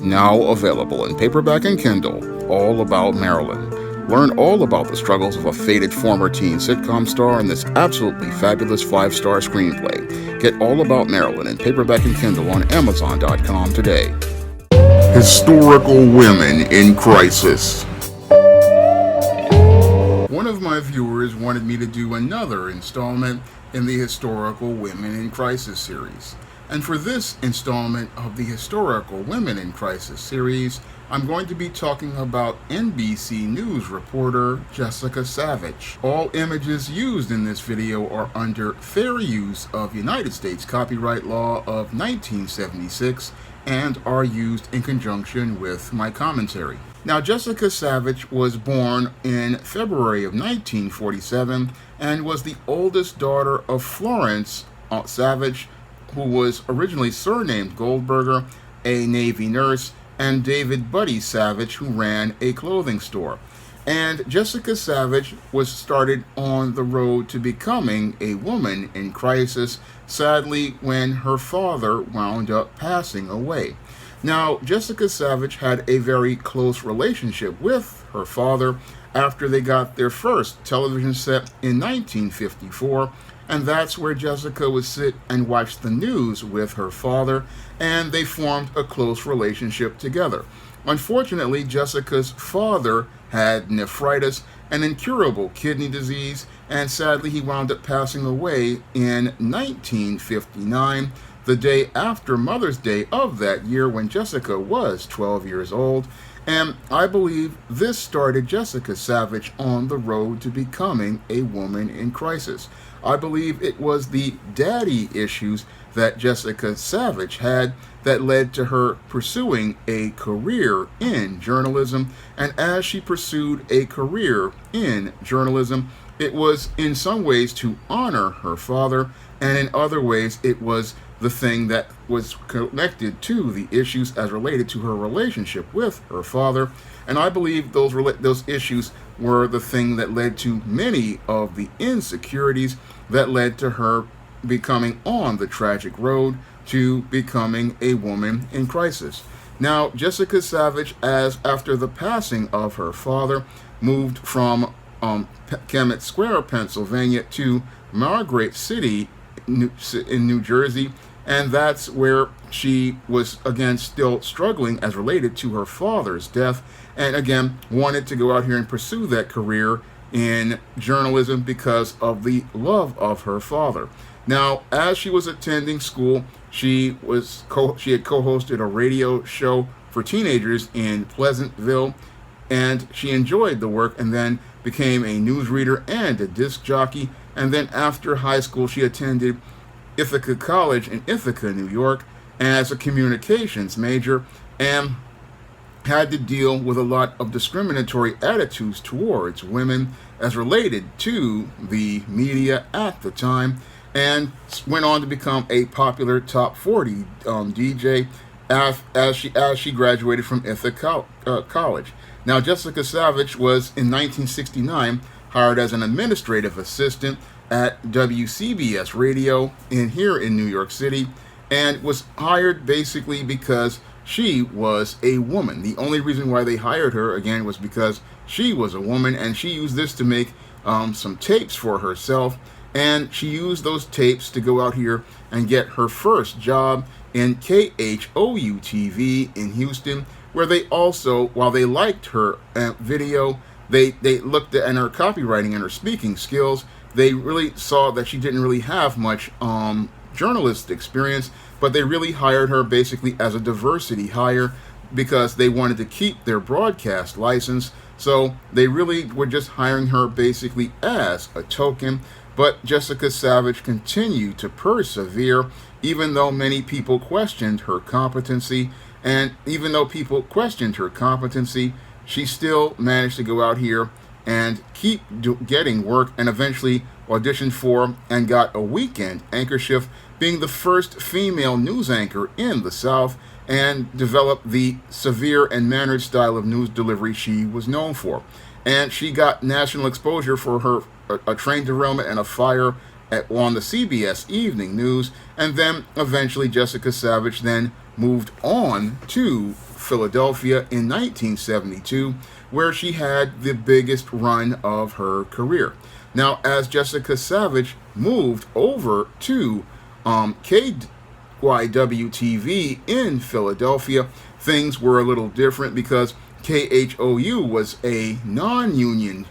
Now available in paperback and Kindle, All About Marilyn. Learn all about the struggles of a faded former teen sitcom star in this absolutely fabulous 5-star screenplay. Get All About Marilyn in paperback and Kindle on Amazon.com today. Historical Women in Crisis. One of my viewers wanted me to do another installment in the Historical Women in Crisis series. And for this installment of the Historical Women in Crisis series, I'm going to be talking about NBC News reporter Jessica Savitch. All images used in this video are under fair use of United States copyright law of 1976 and are used in conjunction with my commentary. Now, Jessica Savitch was born in February of 1947 and was the oldest daughter of Florence Savitch, who was originally surnamed Goldberger, a Navy nurse, and David Buddy Savitch, who ran a clothing store. And Jessica Savitch was started on the road to becoming a woman in crisis, sadly, when her father wound up passing away. Now, Jessica Savitch had a very close relationship with her father after they got their first television set in 1954, and that's where Jessica would sit and watch the news with her father, and they formed a close relationship together. Unfortunately, Jessica's father had nephritis, an incurable kidney disease, and sadly he wound up passing away in 1959, the day after Mother's Day of that year when Jessica was 12 years old. And I believe this started Jessica Savitch on the road to becoming a woman in crisis. I believe it was the daddy issues that Jessica Savitch had that led to her pursuing a career in journalism. And as she pursued a career in journalism, it was in some ways to honor her father, and in other ways it was the thing that was connected to the issues as related to her relationship with her father. And I believe those issues were the thing that led to many of the insecurities that led to her becoming on the tragic road to becoming a woman in crisis. Now, Jessica Savitch, after the passing of her father, moved from Kemet Square, Pennsylvania, to Margaret City in New Jersey, and that's where she was again still struggling as related to her father's death, and again wanted to go out here and pursue that career in journalism because of the love of her father. Now, as she was attending school, she had co-hosted a radio show for teenagers in Pleasantville, and she enjoyed the work and then became a newsreader and a disc jockey. And then after high school, she attended Ithaca College in Ithaca, New York, as a communications major, and had to deal with a lot of discriminatory attitudes towards women as related to the media at the time, and went on to become a popular top 40 DJ as she graduated from Ithaca College. Now, Jessica Savitch was in 1969 hired as an administrative assistant at WCBS Radio here in New York City, and was hired basically because she was a woman. The only reason why they hired her, again, was because she was a woman, and she used this to make some tapes for herself, and she used those tapes to go out here and get her first job in KHOU-TV in Houston, where they also, while they liked her video, they looked at her copywriting and her speaking skills. They really saw that she didn't really have much journalist experience, but they really hired her basically as a diversity hire because they wanted to keep their broadcast license. So they really were just hiring her basically as a token. But Jessica Savitch continued to persevere, even though many people questioned her competency. And even though people questioned her competency, she still managed to go out here and keep getting work, and eventually auditioned for and got a weekend anchor shift, being the first female news anchor in the South, and developed the severe and mannered style of news delivery she was known for. And she got national exposure for her a train derailment and a fire on the CBS Evening News, and then eventually Jessica Savitch then moved on to Philadelphia in 1972, where she had the biggest run of her career. Now, as Jessica Savitch moved over to KYW TV in Philadelphia, things were a little different because KHOU was a non-union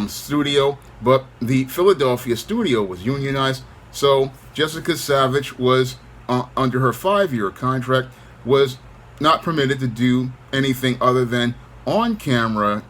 studio, but the Philadelphia studio was unionized. So Jessica Savitch was, under her 5-year contract, was not permitted to do anything other than on-camera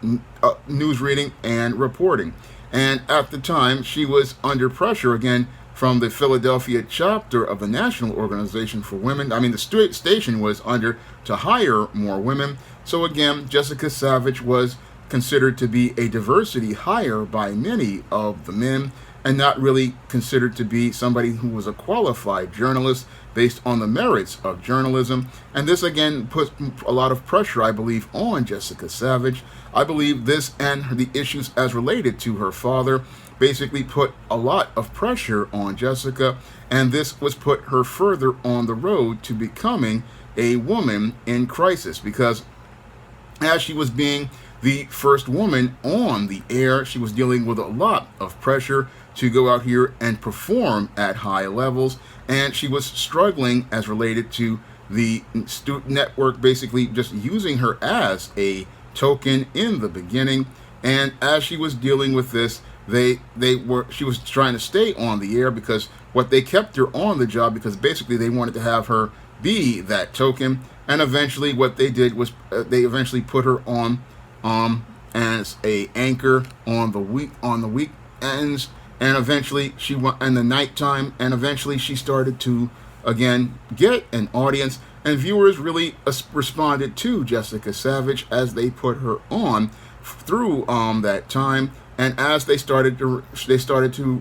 news reading and reporting. And at the time, she was under pressure again from the Philadelphia chapter of the National Organization for Women. I mean, the station was under to hire more women. So again, Jessica Savitch was considered to be a diversity hire by many of the men, and not really considered to be somebody who was a qualified journalist based on the merits of journalism. And this again put a lot of pressure, I believe, on Jessica Savitch. I believe this and the issues as related to her father basically put a lot of pressure on Jessica, and this was put her further on the road to becoming a woman in crisis, because as she was being the first woman on the air, she was dealing with a lot of pressure to go out here and perform at high levels, and she was struggling as related to the network basically just using her as a token in the beginning. And as she was dealing with this, she was trying to stay on the air because what they kept her on the job because basically they wanted to have her be that token. And eventually what they did was they eventually put her on as a anchor on the weekends, and eventually she went in the nighttime, and eventually she started to again get an audience, and viewers really responded to Jessica Savitch as they put her on through that time. And as they started to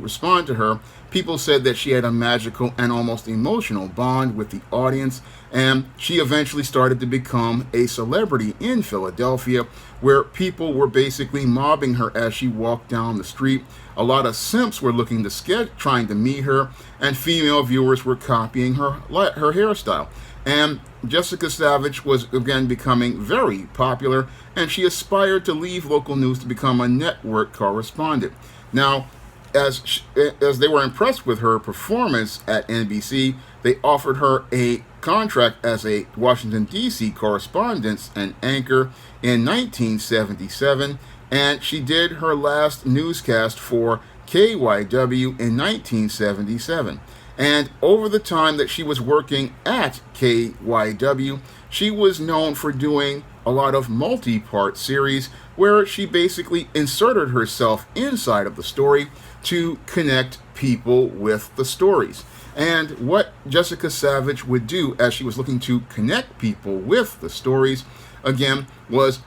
respond to her, people said that she had a magical and almost emotional bond with the audience, and she eventually started to become a celebrity in Philadelphia, where people were basically mobbing her as she walked down the street. A lot of simps were looking to trying to meet her, and female viewers were copying her hairstyle. And Jessica Savitch was again becoming very popular, and she aspired to leave local news to become a network correspondent. Now, as they were impressed with her performance at NBC, they offered her a contract as a Washington, D.C. correspondent and anchor in 1977, and she did her last newscast for KYW in 1977. And over the time that she was working at KYW, she was known for doing a lot of multi-part series where she basically inserted herself inside of the story to connect people with the stories. And what Jessica Savitch would do as she was looking to connect people with the stories, again, was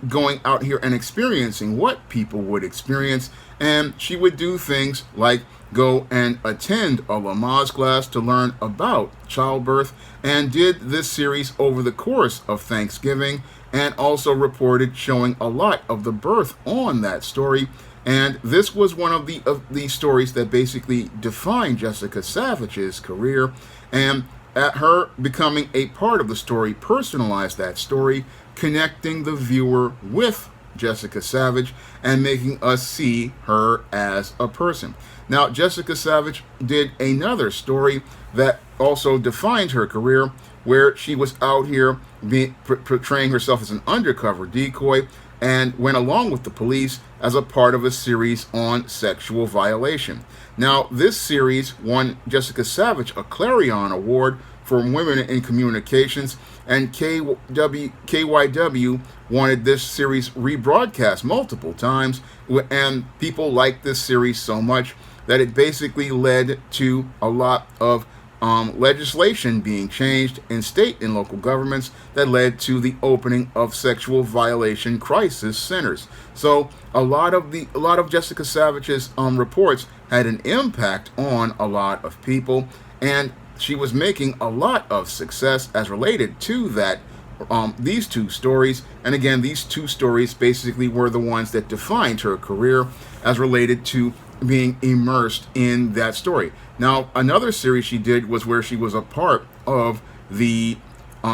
going out here and experiencing what people would experience. And she would do things like go and attend a Lamaze class to learn about childbirth, and did this series over the course of Thanksgiving, and also reported showing a lot of the birth on that story. And this was one of the stories that basically defined Jessica Savitch's career, and at her becoming a part of the story personalized that story, connecting the viewer with Jessica Savitch and making us see her as a person. Now, Jessica Savitch did another story that also defined her career, where she was out here portraying herself as an undercover decoy and went along with the police as a part of a series on sexual violation. Now, this series won Jessica Savitch a Clarion Award for Women in Communications, and KYW wanted this series rebroadcast multiple times, and people liked this series so much that it basically led to a lot of legislation being changed in state and local governments that led to the opening of sexual violation crisis centers. So a lot of Jessica Savitch's reports had an impact on a lot of people, and she was making a lot of success as related to that. These two stories, and again, these two stories basically were the ones that defined her career as related to being immersed in that story. Now, another series she did was where she was a part of the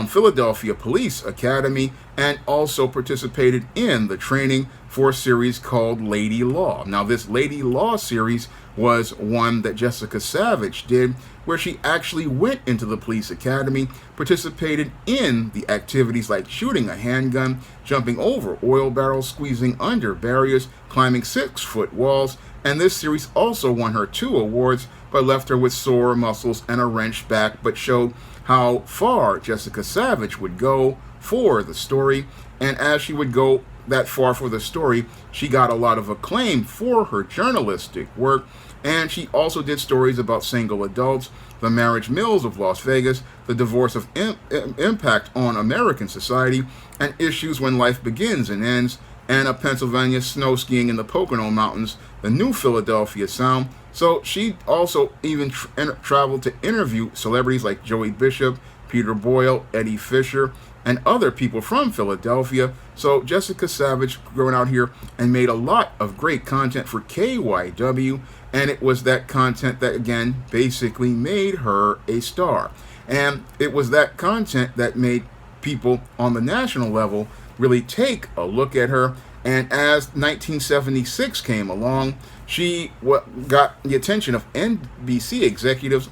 Philadelphia Police Academy, and also participated in the training for a series called Lady Law. Now, this Lady Law series was one that Jessica Savitch did, where she actually went into the police academy, participated in the activities like shooting a handgun, jumping over oil barrels, squeezing under barriers, climbing 6-foot walls, and this series also won her 2 awards, but left her with sore muscles and a wrenched back, but showed how far Jessica Savitch would go for the story. And as she would go that far for the story, she got a lot of acclaim for her journalistic work. And she also did stories about single adults, the marriage mills of Las Vegas, the divorce of impact on American society, and issues when life begins and ends, and a Pennsylvania snow skiing in the Pocono Mountains, the new Philadelphia Sound. So she also even traveled to interview celebrities like Joey Bishop, Peter Boyle, Eddie Fisher, and other people from Philadelphia. So Jessica Savitch going out here and made a lot of great content for KYW, and it was that content that, again, basically made her a star. And it was that content that made people on the national level really take a look at her. And as 1976 came along, she got the attention of NBC executives,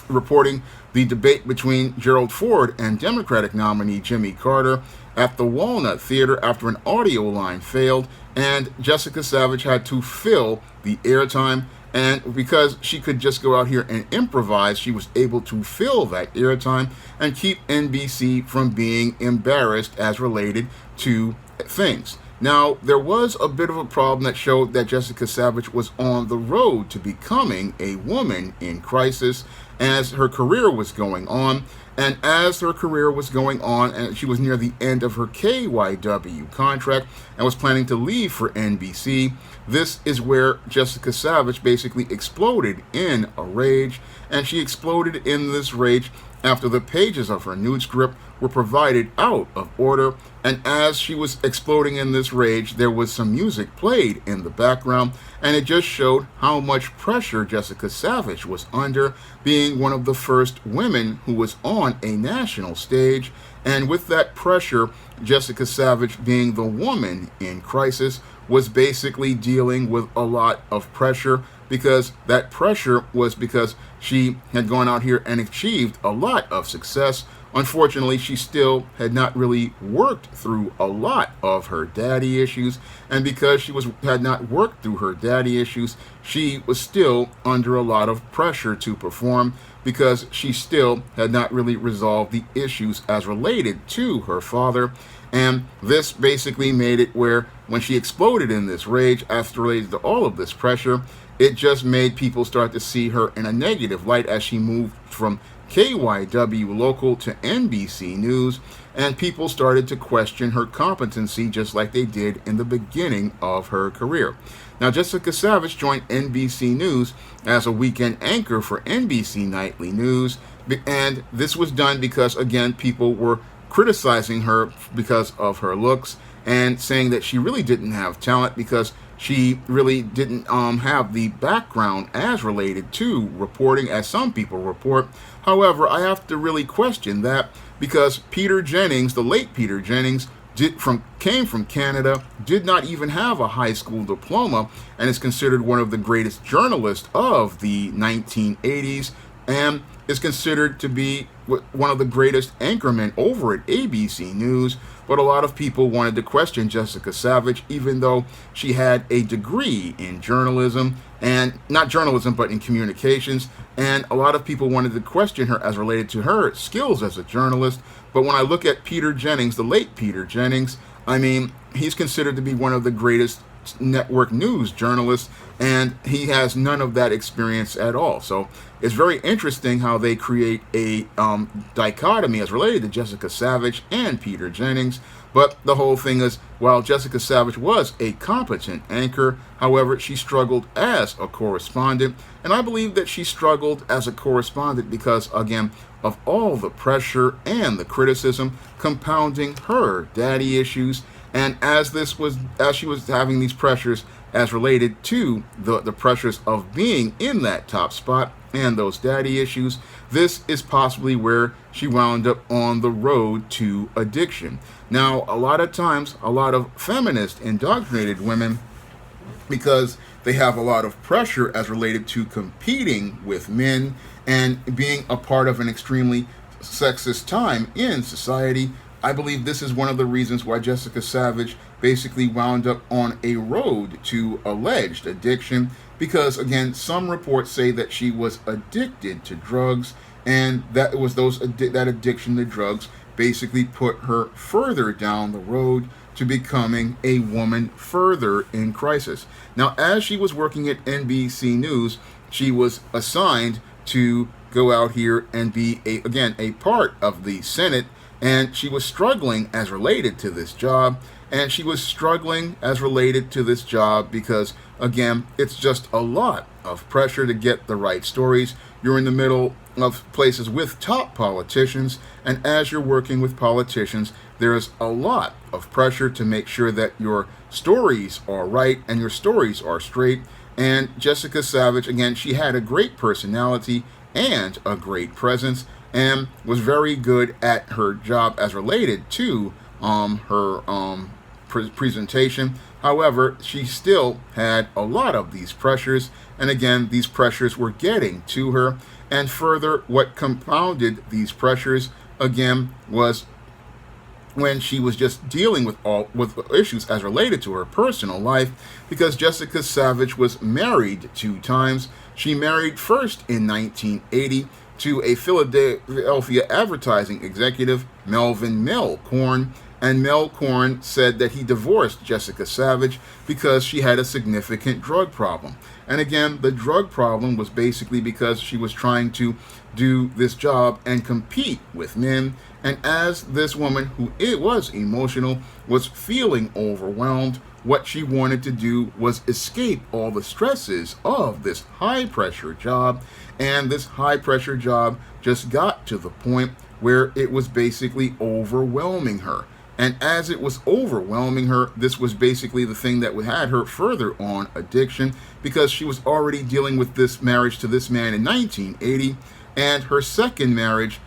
reporting the debate between Gerald Ford and Democratic nominee Jimmy Carter at the Walnut Theater after an audio line failed, and Jessica Savitch had to fill the airtime. And because she could just go out here and improvise, she was able to fill that airtime and keep NBC from being embarrassed as related to things. Now, there was a bit of a problem that showed that Jessica Savitch was on the road to becoming a woman in crisis as her career was going on. And as her career was going on, and she was near the end of her KYW contract and was planning to leave for NBC, this is where Jessica Savitch basically exploded in a rage. And she exploded in this rage after the pages of her nude script were provided out of order. And as she was exploding in this rage, there was some music played in the background, and it just showed how much pressure Jessica Savitch was under, being one of the first women who was on a national stage. And with that pressure, Jessica Savitch, being the woman in crisis, was basically dealing with a lot of pressure, because that pressure was because she had gone out here and achieved a lot of success. Unfortunately, she still had not really worked through a lot of her daddy issues, and because she had not worked through her daddy issues, she was still under a lot of pressure to perform, because she still had not really resolved the issues as related to her father. And this basically made it where when she exploded in this rage after related to all of this pressure, it just made people start to see her in a negative light as she moved from KYW local to NBC News, and people started to question her competency just like they did in the beginning of her career. Now, Jessica Savitch joined NBC News as a weekend anchor for NBC Nightly News, and this was done because, again, people were criticizing her because of her looks and saying that she really didn't have talent because she really didn't have the background as related to reporting as some people report. However, I have to really question that, because Peter Jennings, the late Peter Jennings, came from Canada, did not even have a high school diploma, and is considered one of the greatest journalists of the 1980s, and is considered to be one of the greatest anchormen over at ABC News. But a lot of people wanted to question Jessica Savitch, even though she had a degree in journalism, and not journalism, but in communications. And a lot of people wanted to question her as related to her skills as a journalist. But when I look at Peter Jennings, the late Peter Jennings, I mean, he's considered to be one of the greatest network news journalists, and he has none of that experience at all. So it's very interesting how they create a dichotomy as related to Jessica Savitch and Peter Jennings. But the whole thing is, while Jessica Savitch was a competent anchor, however, she struggled as a correspondent. And I believe that she struggled as a correspondent because, again, of all the pressure and the criticism compounding her daddy issues. And as she was having these pressures, as related to the pressures of being in that top spot and those daddy issues. This is possibly where she wound up on the road to addiction. Now, a lot of times, a lot of feminist indoctrinated women, because they have a lot of pressure as related to competing with men and being a part of an extremely sexist time in society. I believe this is one of the reasons why Jessica Savitch basically wound up on a road to alleged addiction, because again, some reports say that she was addicted to drugs, and that it was that addiction to drugs basically put her further down the road to becoming a woman further in crisis. Now, as she was working at NBC News, she was assigned to go out here and be a part of the Senate, and she was struggling as related to this job. And she was struggling as related to this job because, again, it's just a lot of pressure to get the right stories. You're in the middle of places with top politicians, and as you're working with politicians, there's a lot of pressure to make sure that your stories are right and your stories are straight. And Jessica Savitch, again, she had a great personality and a great presence, and was very good at her job as related to her presentation. However, she still had a lot of these pressures, and again, these pressures were getting to her. And further, what compounded these pressures again was when she was just dealing with issues as related to her personal life, because Jessica Savitch was married 2 times. She married first in 1980 to a Philadelphia advertising executive, Melvin Mel Korn, and Mel Korn said that he divorced Jessica Savitch because she had a significant drug problem. And again, the drug problem was basically because she was trying to do this job and compete with men. And as this woman, who it was emotional, was feeling overwhelmed, what she wanted to do was escape all the stresses of this high-pressure job. And this high-pressure job just got to the point where it was basically overwhelming her. And as it was overwhelming her, this was basically the thing that had her further on addiction, because she was already dealing with this marriage to this man in 1980, and her second marriage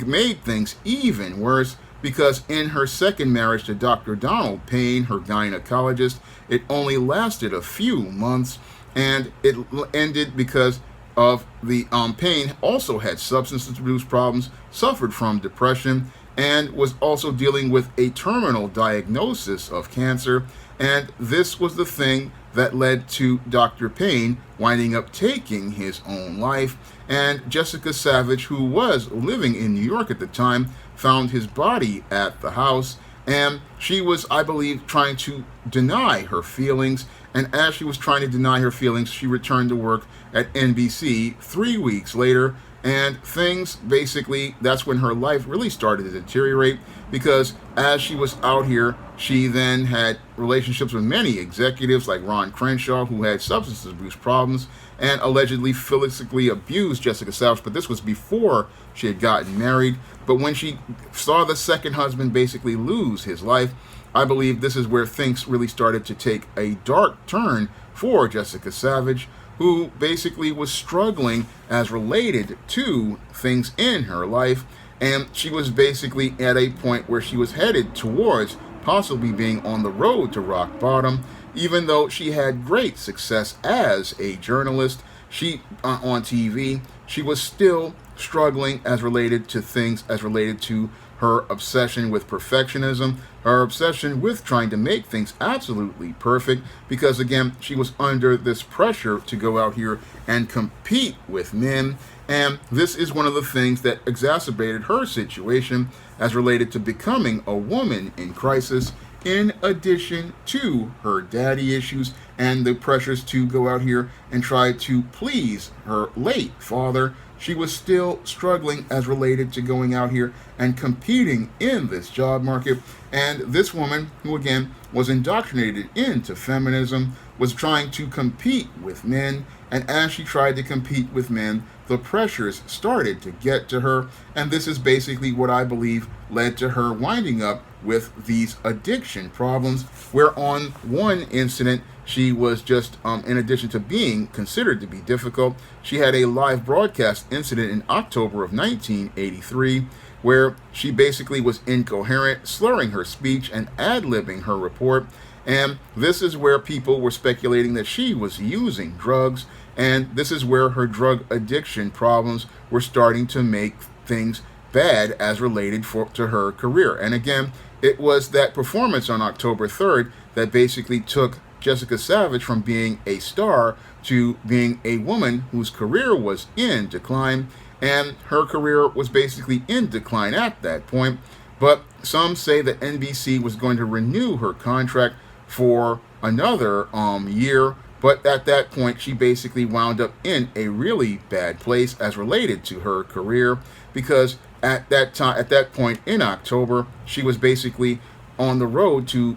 made things even worse, because in her second marriage to Dr. Donald Payne, her gynecologist, it only lasted a few months, and it ended because of the Payne also had substance abuse problems, suffered from depression, and was also dealing with a terminal diagnosis of cancer. And this was the thing that led to Dr. Payne winding up taking his own life. And Jessica Savitch, who was living in New York at the time, found his body at the house. And she was, I believe, trying to deny her feelings. And as she was trying to deny her feelings, she returned to work at NBC 3 weeks later. And things basically, that's when her life really started to deteriorate, because as she was out here, she then had relationships with many executives like Ron Crenshaw, who had substance abuse problems and allegedly physically abused Jessica Savitch. But this was before she had gotten married. But when she saw the second husband basically lose his life, I believe this is where things really started to take a dark turn for Jessica Savitch, who basically was struggling as related to things in her life. And she was basically at a point where she was headed towards possibly being on the road to rock bottom, even though she had great success as a journalist. She on TV, she was still struggling as related to things as related to her obsession with perfectionism, her obsession with trying to make things absolutely perfect, because again, she was under this pressure to go out here and compete with men. And this is one of the things that exacerbated her situation as related to becoming a woman in crisis, in addition to her daddy issues and the pressures to go out here and try to please her late father. She was still struggling as related to going out here and competing in this job market. And this woman, who again was indoctrinated into feminism, was trying to compete with men. And as she tried to compete with men, the pressures started to get to her, and this is basically what I believe led to her winding up with these addiction problems, where on one incident she was just, in addition to being considered to be difficult, she had a live broadcast incident in October of 1983 where she basically was incoherent, slurring her speech and ad-libbing her report. And this is where people were speculating that she was using drugs, and this is where her drug addiction problems were starting to make things bad as related to her career. And again, it was that performance on October 3rd that basically took Jessica Savitch from being a star to being a woman whose career was in decline, and her career was basically in decline at that point. But some say that NBC was going to renew her contract for another year, but at that point she basically wound up in a really bad place as related to her career, because at that point in October, she was basically on the road to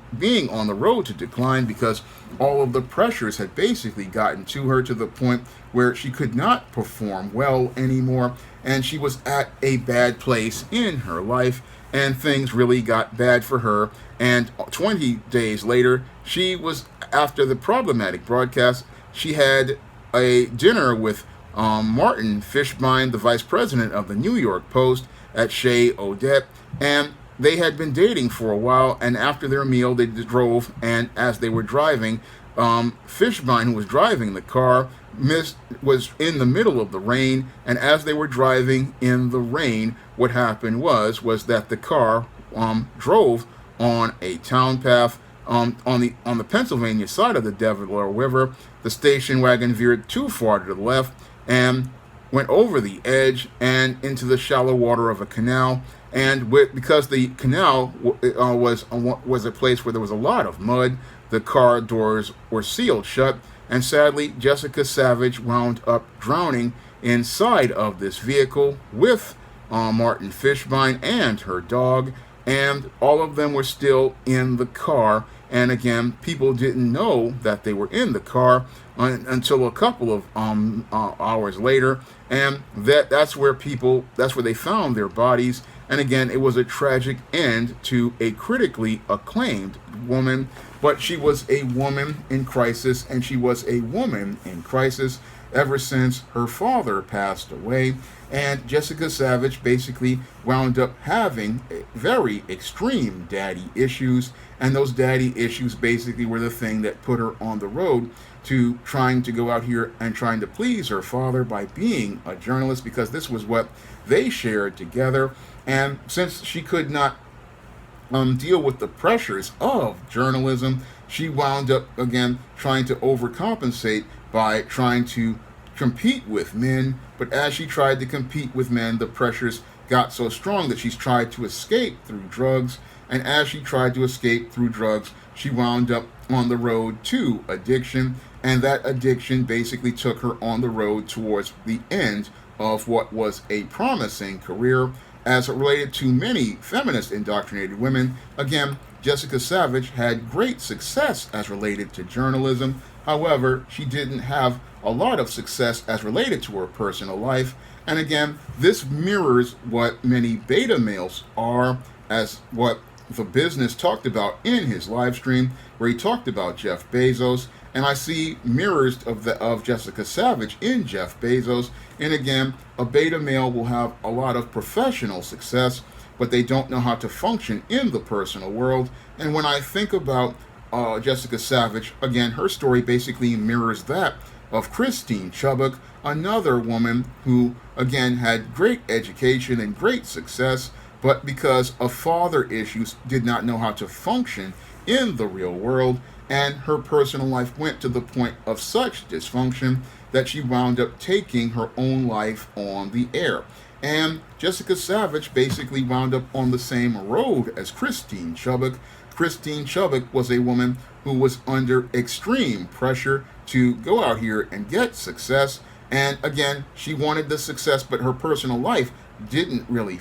decline, because all of the pressures had basically gotten to her to the point where she could not perform well anymore, and she was at a bad place in her life, and things really got bad for her. And 20 days later, after the problematic broadcast, she had a dinner with Martin Fishbein, the vice president of the New York Post, at Chez Odette, and they had been dating for a while. And after their meal, they drove, and as they were driving, Fishbein, who was driving the car, was in the middle of the rain, and as they were driving in the rain, what happened was that the car drove on a town path on the Pennsylvania side of the Delaware River. The station wagon veered too far to the left and went over the edge and into the shallow water of a canal. And because the canal was a place where there was a lot of mud, the car doors were sealed shut, and sadly, Jessica Savitch wound up drowning inside of this vehicle with Martin Fishbein and her dog, and all of them were still in the car. And again, people didn't know that they were in the car until a couple of hours later, and that's where they found their bodies. And again, it was a tragic end to a critically acclaimed woman, but she was a woman in crisis, and she was a woman in crisis ever since her father passed away. And Jessica Savitch basically wound up having very extreme daddy issues, and those daddy issues basically were the thing that put her on the road to trying to go out here and trying to please her father by being a journalist, because this was what they shared together. And since she could not deal with the pressures of journalism, she wound up again trying to overcompensate by trying to compete with men. But as she tried to compete with men, the pressures got so strong that she's tried to escape through drugs. And as she tried to escape through drugs, she wound up on the road to addiction. And that addiction basically took her on the road towards the end of what was a promising career as it related to many feminist indoctrinated women. Again, Jessica Savitch had great success as related to journalism. However, she didn't have a lot of success as related to her personal life. And again, this mirrors what many beta males are, as what the business talked about in his live stream, where he talked about Jeff Bezos. And I see mirrors of Jessica Savitch in Jeff Bezos. And again, a beta male will have a lot of professional success, but they don't know how to function in the personal world. And when I think about Jessica Savitch, again, her story basically mirrors that of Christine Chubbuck, another woman who, again, had great education and great success, but because of father issues, did not know how to function in the real world, and her personal life went to the point of such dysfunction that she wound up taking her own life on the air. And Jessica Savitch basically wound up on the same road as Christine Chubbuck. Christine Chubbuck was a woman who was under extreme pressure to go out here and get success. And again, she wanted the success, but her personal life didn't really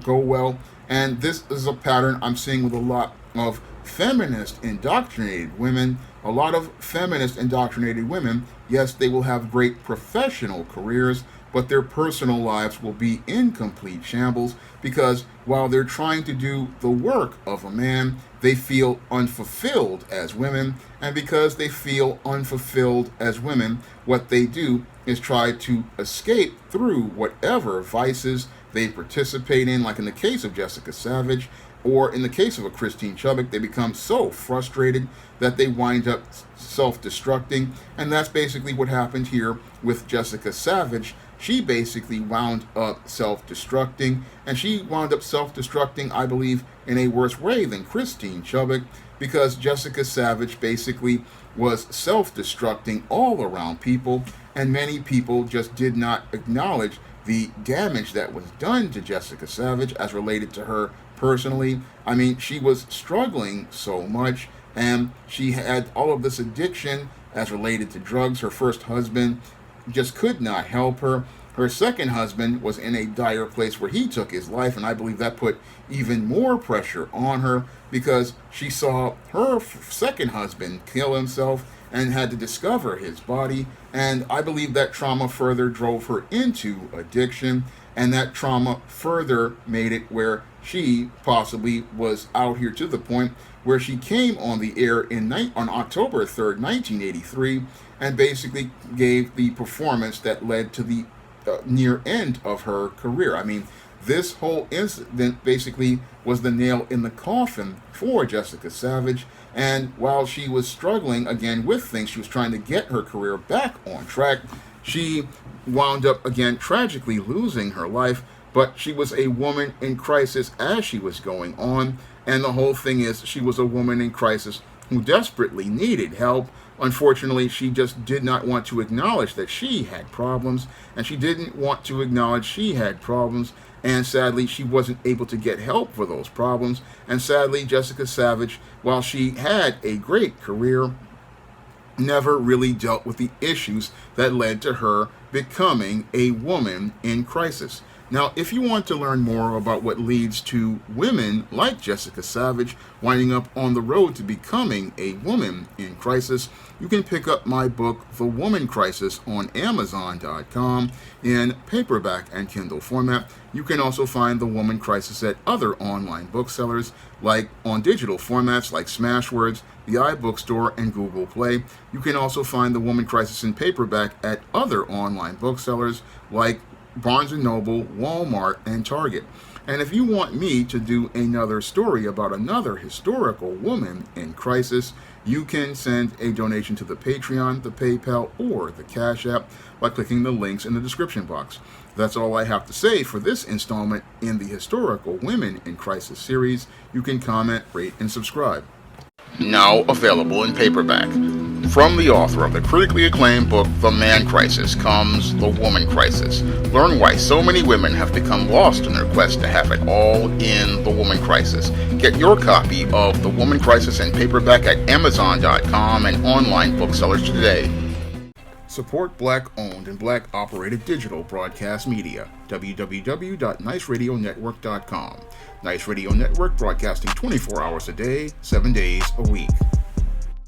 go well. And this is a pattern I'm seeing with a lot of feminist indoctrinated women. A lot of feminist indoctrinated women, yes, they will have great professional careers, but their personal lives will be in complete shambles because while they're trying to do the work of a man, they feel unfulfilled as women, and because they feel unfulfilled as women, what they do is try to escape through whatever vices they participate in, like in the case of Jessica Savitch, or in the case of a Christine Chubbuck. They become so frustrated that they wind up self-destructing, and that's basically what happened here with Jessica Savitch. She basically wound up self-destructing, and she wound up self-destructing, I believe, in a worse way than Christine Chubbuck, because Jessica Savitch basically was self-destructing all around people, and many people just did not acknowledge the damage that was done to Jessica Savitch as related to her personally. I mean, she was struggling so much, and she had all of this addiction as related to drugs. Her first husband just could not help her. Her second husband was in a dire place where he took his life, and I believe that put even more pressure on her because she saw her second husband kill himself and had to discover his body, and I believe that trauma further drove her into addiction, and that trauma further made it where she possibly was out here to the point where she came on the air on October 3rd, 1983, and basically gave the performance that led to the near end of her career. I mean, this whole incident basically was the nail in the coffin for Jessica Savitch, and while she was struggling again with things, she was trying to get her career back on track, she wound up again tragically losing her life, but she was a woman in crisis as she was going on, and the whole thing is she was a woman in crisis who desperately needed help. Unfortunately, she just did not want to acknowledge that she had problems, and she didn't want to acknowledge she had problems, and sadly, she wasn't able to get help for those problems, and sadly, Jessica Savitch, while she had a great career, never really dealt with the issues that led to her becoming a woman in crisis. Now, if you want to learn more about what leads to women like Jessica Savitch winding up on the road to becoming a woman in crisis, you can pick up my book, The Woman Crisis, on Amazon.com in paperback and Kindle format. You can also find The Woman Crisis at other online booksellers, like on digital formats like Smashwords, the iBookstore, and Google Play. You can also find The Woman Crisis in paperback at other online booksellers like Barnes & Noble, Walmart, and Target. And if you want me to do another story about another historical woman in crisis, you can send a donation to the Patreon, the PayPal, or the Cash App by clicking the links in the description box. That's all I have to say for this installment in the Historical Women in Crisis series. You can comment, rate, and subscribe. Now available in paperback. From the author of the critically acclaimed book, The Man Crisis, comes The Woman Crisis. Learn why so many women have become lost in their quest to have it all in The Woman Crisis. Get your copy of The Woman Crisis in paperback at Amazon.com and online booksellers today. Support Black-owned and Black-operated digital broadcast media. www.niceradionetwork.com. Nice Radio Network, broadcasting 24 hours a day, 7 days a week.